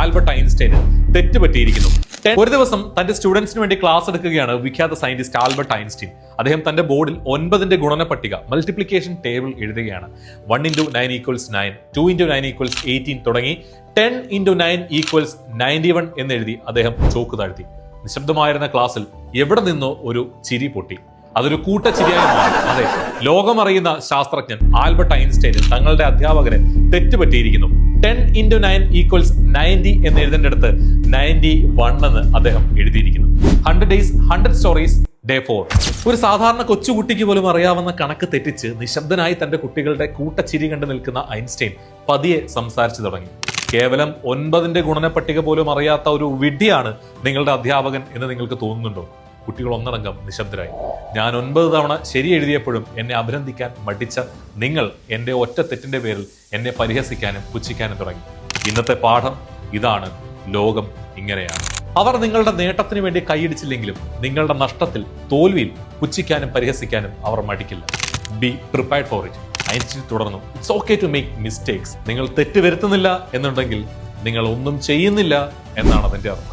Albert ഐൻസ്റ്റൈന് തെറ്റുപറ്റിയിരിക്കുന്നു. ഒരു ദിവസം തന്റെ സ്റ്റുഡൻസിന് വേണ്ടി ക്ലാസ് എടുക്കുകയാണ് വിഖ്യാത സയന്റിസ്റ്റ് ആൽബർട്ട് ഐൻസ്റ്റൈൻ. അദ്ദേഹം തന്റെ ബോർഡിൽ 9ന്റെ ഗുണന പട്ടിക മൾട്ടിപ്ലിക്കേഷൻ ടേബിൾ എഴുതുകയാണ്. 1 × 9 = 9, 2 × 9 = 18 തുടങ്ങി 10 × 9 = 91 എന്നെഴുതി അദ്ദേഹം ചോക്ക് താഴ്ത്തി. നിശബ്ദമായിരുന്ന ക്ലാസ്സിൽ എവിടെ നിന്നോ ഒരു ചിരി പൊട്ടി. അതൊരു കൂട്ടച്ചിരിയായി മാറി. അതെ, ലോകമറിയുന്ന ശാസ്ത്രജ്ഞൻ ആൽബർട്ട് ഐൻസ്റ്റൈന് തങ്ങളുടെ അധ്യാപകന് തെറ്റുപറ്റിയിരിക്കുന്നു. 10 × 9 = 90 എന്ന് എഴുതേണ്ടടുത്ത് 91 എന്ന് അദ്ദേഹം എഴുതിയിരിക്കുന്നു. 100 days 100 stories day 4. ഒരു സാധാരണ കൊച്ചുകുട്ടിക്ക് പോലും അറിയാവുന്ന കണക്ക് തെറ്റിച്ച് നിശബ്ദനായി തന്റെ കുട്ടികളുടെ കൂട്ടച്ചിരി കണ്ടു നിൽക്കുന്ന ഐൻസ്റ്റൈൻ പതിയെ സംസാരിച്ചു തുടങ്ങി. കേവലം 9ന്റെ ഗുണന പട്ടിക പോലും അറിയാത്ത ഒരു വിഡ്ഢിയാണ് നിങ്ങളുടെ അധ്യാപകൻ എന്ന് നിങ്ങൾക്ക് തോന്നുന്നുണ്ടോ? കുട്ടികൾ ഒന്നടങ്കം നിശബ്ദരായി. ഞാൻ 9 തവണ ശരി എഴുതിയപ്പോഴും എന്നെ അഭിനന്ദിക്കാൻ മടിച്ച നിങ്ങൾ എന്റെ ഒറ്റ തെറ്റിന്റെ പേരിൽ എന്നെ പരിഹസിക്കാനും പുച്ഛിക്കാനും തുടങ്ങി. ഇന്നത്തെ പാഠം ഇതാണ്: ലോകം ഇങ്ങനെയാണ്. അവർ നിങ്ങളുടെ നേട്ടത്തിന് വേണ്ടി കൈയിടിച്ചില്ലെങ്കിലും നിങ്ങളുടെ നഷ്ടത്തിൽ, തോൽവിയിൽ പുച്ഛിക്കാനും പരിഹസിക്കാനും അവർ മടിക്കില്ല. Be prepared for it. Einstein തുടർന്നു, it's okay to make mistakes. നിങ്ങൾ തെറ്റ് വരുത്തുന്നില്ല എന്നുണ്ടെങ്കിൽ നിങ്ങൾ ഒന്നും ചെയ്യുന്നില്ല എന്നാണ് അതിന്റെ അർത്ഥം.